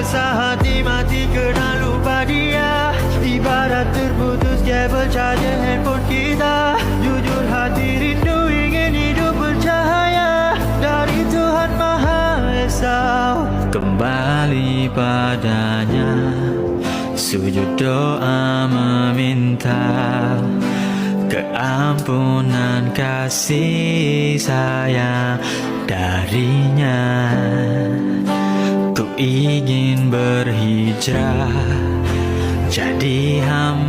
Rasa hati mati kena lupa dia, ibarat terputus kabel charger handphone kita. Jujur hati rindu ingin hidup bercahaya dari Tuhan Maha Esa. Kembali padanya, sujud doa meminta keampunan kasih sayang darinya. Ku ingin berhijrah jadi hamba